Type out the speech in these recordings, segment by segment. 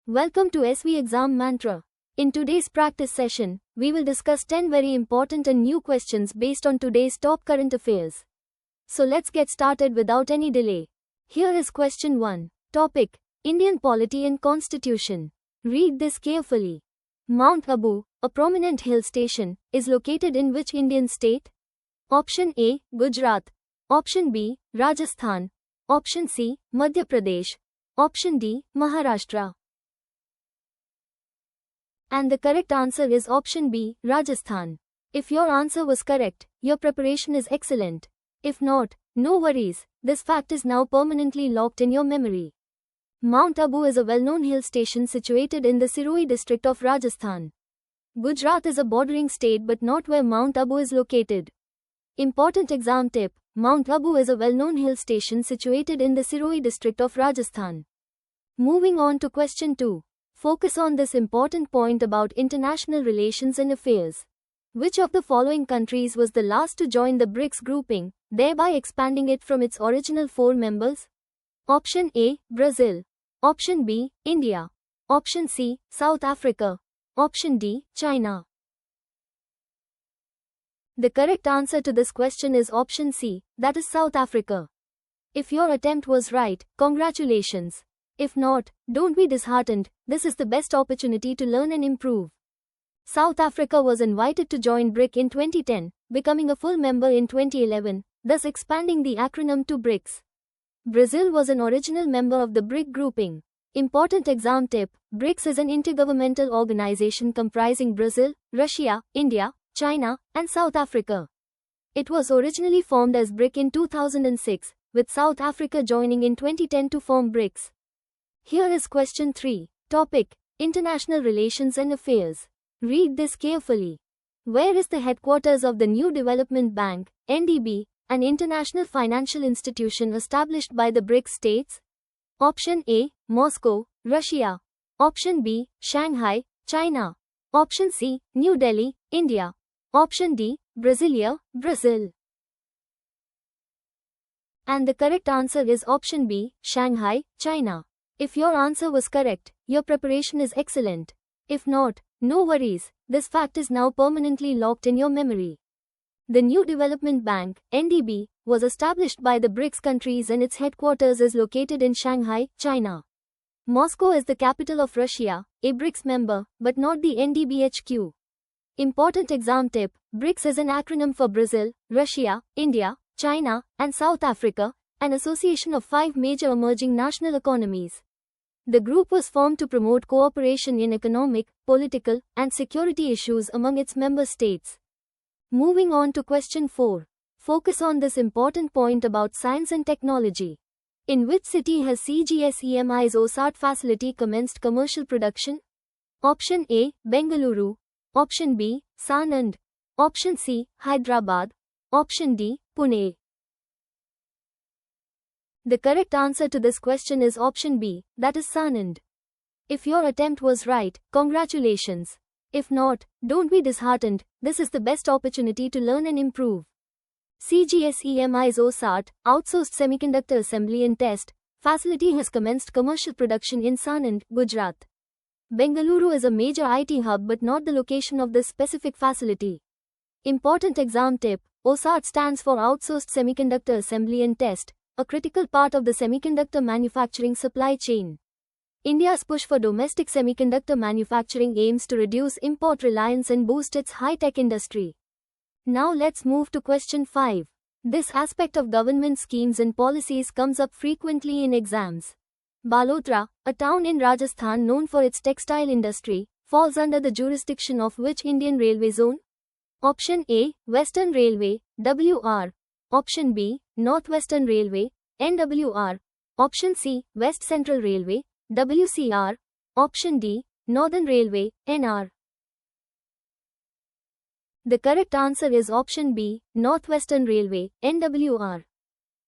Welcome to SV Exam Mantra. In today's practice session, we will discuss 10 very important and new questions based on today's top current affairs. So let's get started without any delay. Here is question 1. Topic: Indian polity and constitution. Read this carefully. Mount Abu, a prominent hill station, is located in which Indian state? Option A, Gujarat. Option B, Rajasthan. Option C, Madhya Pradesh. Option D, Maharashtra. And the correct answer is option B, Rajasthan. If your answer was correct, your preparation is excellent. If not, no worries, this fact is now permanently locked in your memory. Mount Abu is a well-known hill station situated in the Siroi district of Rajasthan. Gujarat is a bordering state but not where Mount Abu is located. Important exam tip: Mount Abu is a well-known hill station situated in the Siroi district of Rajasthan. Moving on to question 2. Focus on this important point about international relations and affairs. Which of the following countries was the last to join the BRICS grouping, thereby expanding it from its original 4 members? Option A, Brazil. Option B, India. Option C, South Africa. Option D, China. The correct answer to this question is option C, that is South Africa. If your attempt was right, congratulations. If not, don't be disheartened, this is the best opportunity to learn and improve. South Africa was invited to join BRIC in 2010, becoming a full member in 2011, thus expanding the acronym to BRICS. Brazil was an original member of the BRIC grouping. Important exam tip: BRICS is an intergovernmental organization comprising Brazil, Russia, India, China, and South Africa. It was originally formed as BRIC in 2006, with South Africa joining in 2010 to form BRICS. Here is question 3. Topic: International Relations and Affairs. Read this carefully. Where is the headquarters of the New Development Bank, NDB, an international financial institution established by the BRICS states? Option A, Moscow, Russia. Option B, Shanghai, China. Option C, New Delhi, India. Option D, Brasilia, Brazil. And the correct answer is option B, Shanghai, China. If your answer was correct, your preparation is excellent. If not, no worries, this fact is now permanently locked in your memory. The New Development Bank, NDB, was established by the BRICS countries and its headquarters is located in Shanghai, China. Moscow is the capital of Russia, a BRICS member, but not the NDB HQ. Important exam tip: BRICS is an acronym for Brazil, Russia, India, China, and South Africa, an association of 5 major emerging national economies. The group was formed to promote cooperation in economic, political, and security issues among its member states. Moving on to question 4. Focus on this important point about science and technology. In which city has CGSEMI's OSAT facility commenced commercial production? Option A, Bengaluru. Option B, Sanand. Option C, Hyderabad. Option D, Pune. The correct answer to this question is option B, that is Sanand. If your attempt was right, congratulations. If not, don't be disheartened, this is the best opportunity to learn and improve. CGSEMI's OSAT, Outsourced Semiconductor Assembly and Test, facility has commenced commercial production in Sanand, Gujarat. Bengaluru is a major IT hub but not the location of this specific facility. Important exam tip: OSAT stands for Outsourced Semiconductor Assembly and Test, a critical part of the semiconductor manufacturing supply chain. India's push for domestic semiconductor manufacturing aims to reduce import reliance and boost its high-tech industry. Now let's move to question 5. This aspect of government schemes and policies comes up frequently in exams. Balotra, a town in Rajasthan known for its textile industry, falls under the jurisdiction of which Indian railway zone? Option A, Western Railway, WR. Option B, Northwestern Railway, NWR. Option C, West Central Railway, WCR. Option D, Northern Railway, NR. The correct answer is option B, Northwestern Railway, NWR.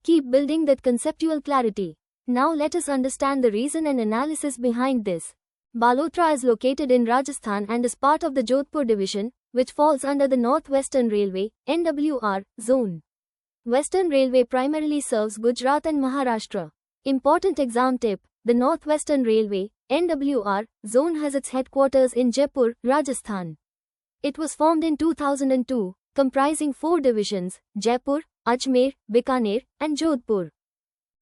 Keep building that conceptual clarity. Now let us understand the reason and analysis behind this. Balotra is located in Rajasthan and is part of the Jodhpur division, which falls under the Northwestern Railway, NWR, zone. Western Railway primarily serves Gujarat and Maharashtra. Important exam tip: the Northwestern Railway, NWR zone has its headquarters in Jaipur, Rajasthan. It was formed in 2002, comprising 4 divisions: Jaipur, Ajmer, Bikaner, and Jodhpur.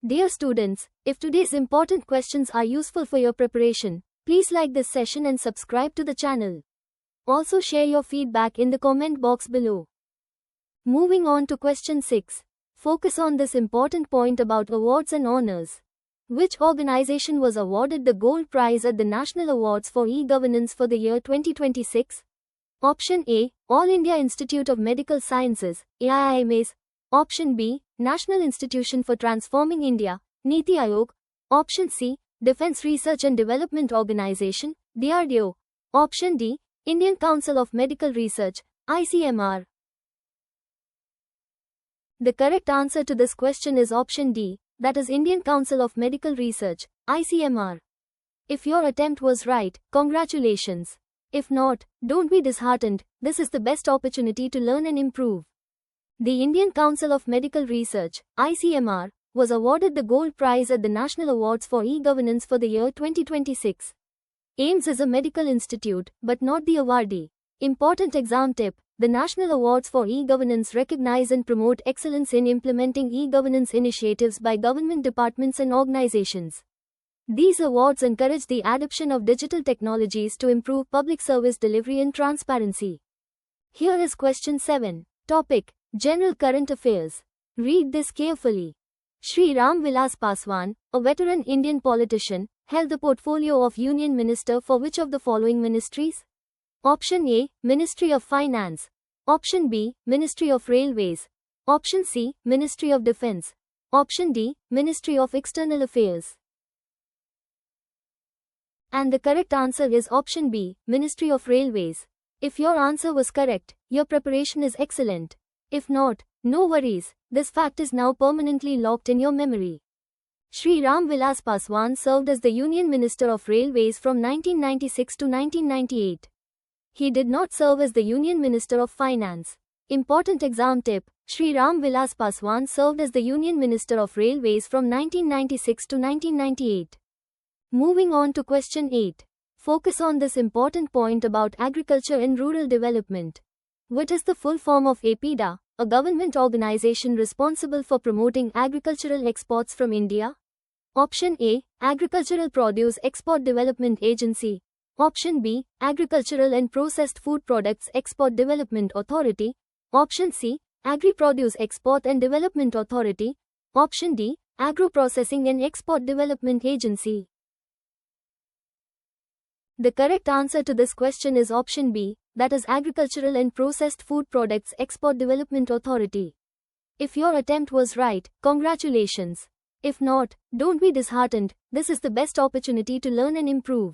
Dear students, if today's important questions are useful for your preparation, please like this session and subscribe to the channel. Also share your feedback in the comment box below. Moving on to question 6. Focus on this important point about awards and honors. Which organization was awarded the Gold Prize at the National Awards for E-Governance for the year 2026? Option A, All India Institute of Medical Sciences, AIIMS. Option B, National Institution for Transforming India, Niti Aayog. Option C, Defence Research and Development Organization, DRDO. Option D, Indian Council of Medical Research, ICMR. The correct answer to this question is option D, that is Indian Council of Medical Research, ICMR. If your attempt was right, congratulations. If not, don't be disheartened, this is the best opportunity to learn and improve. The Indian Council of Medical Research, ICMR, was awarded the Gold Prize at the National Awards for E-Governance for the year 2026. AIIMS is a medical institute, but not the awardee. Important exam tip: the National Awards for E-Governance recognize and promote excellence in implementing e-governance initiatives by government departments and organizations. These awards encourage the adoption of digital technologies to improve public service delivery and transparency. Here is question 7. Topic: General Current Affairs. Read this carefully. Shri Ram Vilas Paswan, a veteran Indian politician, held the portfolio of Union Minister for which of the following ministries? Option A, Ministry of Finance. Option B, Ministry of Railways. Option C, Ministry of Defence. Option D, Ministry of External Affairs. And the correct answer is option B, Ministry of Railways. If your answer was correct, your preparation is excellent. If not, no worries, this fact is now permanently locked in your memory. Shri Ram Vilas Paswan served as the Union Minister of Railways from 1996 to 1998. He did not serve as the Union Minister of Finance. Important exam tip: Shri Ram Vilas Paswan served as the Union Minister of Railways from 1996 to 1998. Moving on to question 8. Focus on this important point about agriculture and rural development. What is the full form of APEDA, a government organization responsible for promoting agricultural exports from India? Option A, Agricultural Produce Export Development Agency. Option B, Agricultural and Processed Food Products Export Development Authority. Option C, Agri-Produce Export and Development Authority. Option D, Agro-Processing and Export Development Agency. The correct answer to this question is option B, that is Agricultural and Processed Food Products Export Development Authority. If your attempt was right, congratulations. If not, don't be disheartened, this is the best opportunity to learn and improve.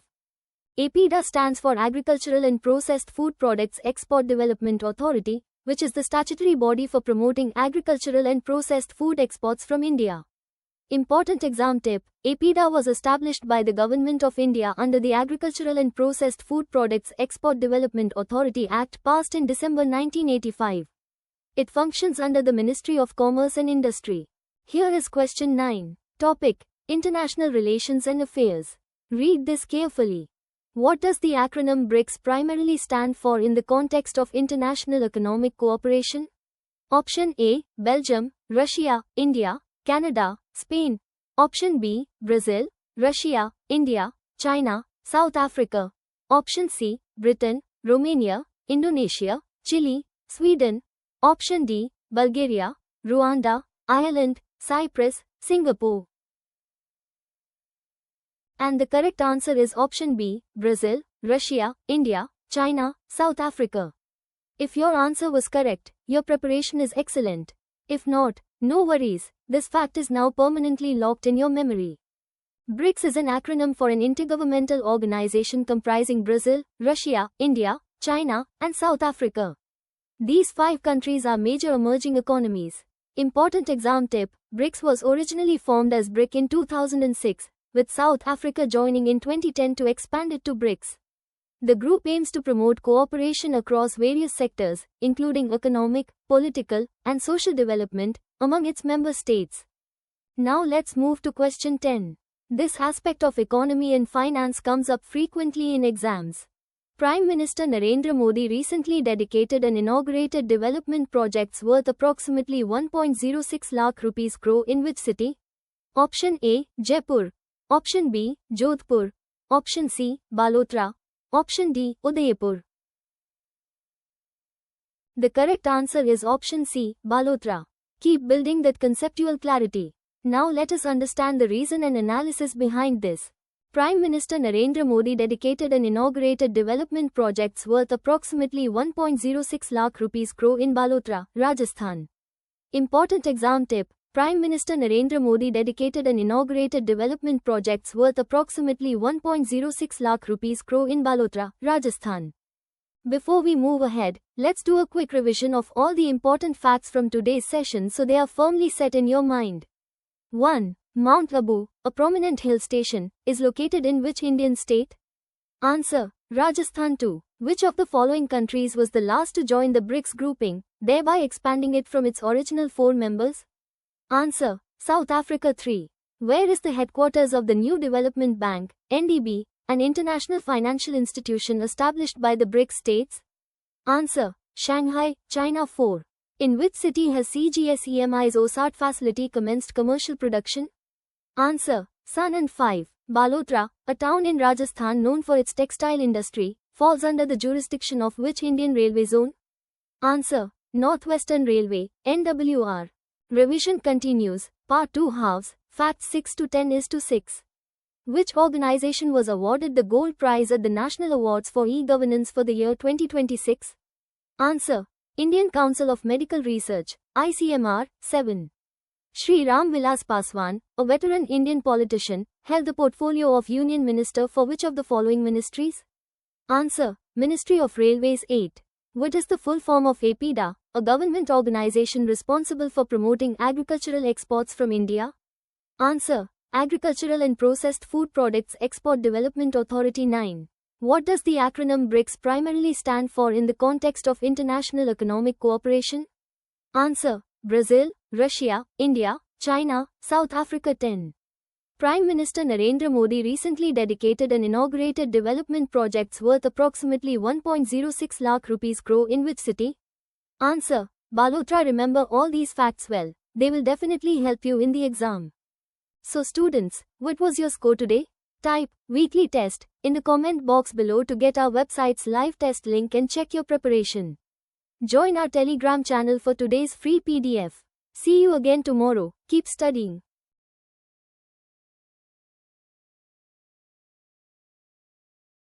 APEDA stands for Agricultural and Processed Food Products Export Development Authority, which is the statutory body for promoting agricultural and processed food exports from India. Important exam tip: APEDA was established by the Government of India under the Agricultural and Processed Food Products Export Development Authority Act passed in December 1985. It functions under the Ministry of Commerce and Industry. Here is question 9. Topic: International Relations and Affairs. Read this carefully. What does the acronym BRICS primarily stand for in the context of international economic cooperation? Option A, Belgium, Russia, India, Canada, Spain. Option B, Brazil, Russia, India, China, South Africa. Option C, Britain, Romania, Indonesia, Chile, Sweden. Option D, Bulgaria, Rwanda, Ireland, Cyprus, Singapore. And the correct answer is option B, Brazil, Russia, India, China, South Africa. If your answer was correct, your preparation is excellent. If not, no worries, this fact is now permanently locked in your memory. BRICS is an acronym for an intergovernmental organization comprising Brazil, Russia, India, China, and South Africa. These 5 countries are major emerging economies. Important exam tip: BRICS was originally formed as BRIC in 2006, with South Africa joining in 2010 to expand it to BRICS. The group aims to promote cooperation across various sectors, including economic, political, and social development, among its member states. Now let's move to question 10. This aspect of economy and finance comes up frequently in exams. Prime Minister Narendra Modi recently dedicated and inaugurated development projects worth approximately 1.06 lakh rupees crore in which city? Option A, Jaipur. Option B, Jodhpur. Option C, Balotra. Option D, Udaipur. The correct answer is option C, Balotra. Keep building that conceptual clarity. Now let us understand the reason and analysis behind this. Prime Minister Narendra Modi dedicated and inaugurated development projects worth approximately 1.06 lakh rupees crore in Balotra, Rajasthan. Important exam tip. Prime Minister Narendra Modi dedicated and inaugurated development projects worth approximately 1.06 lakh rupees crore in Balotra, Rajasthan. Before we move ahead, let's do a quick revision of all the important facts from today's session so they are firmly set in your mind. 1. Mount Abu, a prominent hill station, is located in which Indian state? Answer: Rajasthan. 2. Which of the following countries was the last to join the BRICS grouping, thereby expanding it from its original 4 members? Answer: South Africa. 3. Where is the headquarters of the New Development Bank, NDB, an international financial institution established by the BRICS states? Answer: Shanghai, China. 4. In which city has CGSEMI's OSAT facility commenced commercial production? Answer: Sanand. 5. Balotra, a town in Rajasthan known for its textile industry, falls under the jurisdiction of which Indian railway zone? Answer: Northwestern Railway, NWR. Revision continues. Part 2 halves, Facts 6 to 10 is to 6. Which organization was awarded the Gold Prize at the National Awards for E-Governance for the year 2026? Answer: Indian Council of Medical Research, ICMR. 7. Shri Ram Vilas Paswan, a veteran Indian politician, held the portfolio of Union Minister for which of the following ministries? Answer: Ministry of Railways. 8. What is the full form of APIDA, a government organization responsible for promoting agricultural exports from India? Answer: Agricultural and Processed Food Products Export Development Authority. 9. What does the acronym BRICS primarily stand for in the context of international economic cooperation? Answer: Brazil, Russia, India, China, South Africa. 10. Prime Minister Narendra Modi recently dedicated and inaugurated development projects worth approximately 1.06 lakh rupees crore in which city? Answer: Balotra. Remember all these facts well. They will definitely help you in the exam. So students, what was your score today? Type weekly test in the comment box below to get our website's live test link and check your preparation. Join our Telegram channel for today's free PDF. See you again tomorrow. Keep studying.